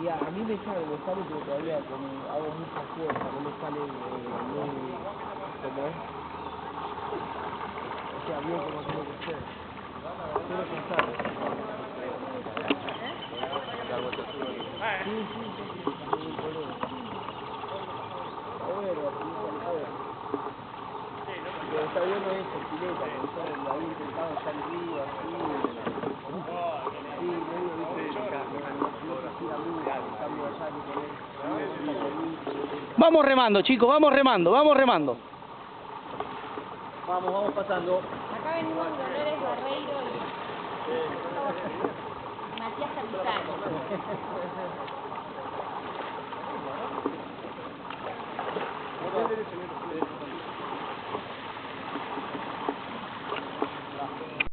Y a mí me sale, pero todavía como hago mucha fuerza, no me sale muy... ¿Cómo es? O sea, bien como tiene que ser. Quiero pensar. Sí, ningún problema. A ver, pero está bueno eso, pileta, porque yo lo había intentado estar arriba, así. Sí, medio viste, no tira mucho, en cambio allá que tenés Vamos remando, chicos, vamos remando, vamos remando. Vamos pasando. Acá venimos Dolores Barreiro y Matías Capitán.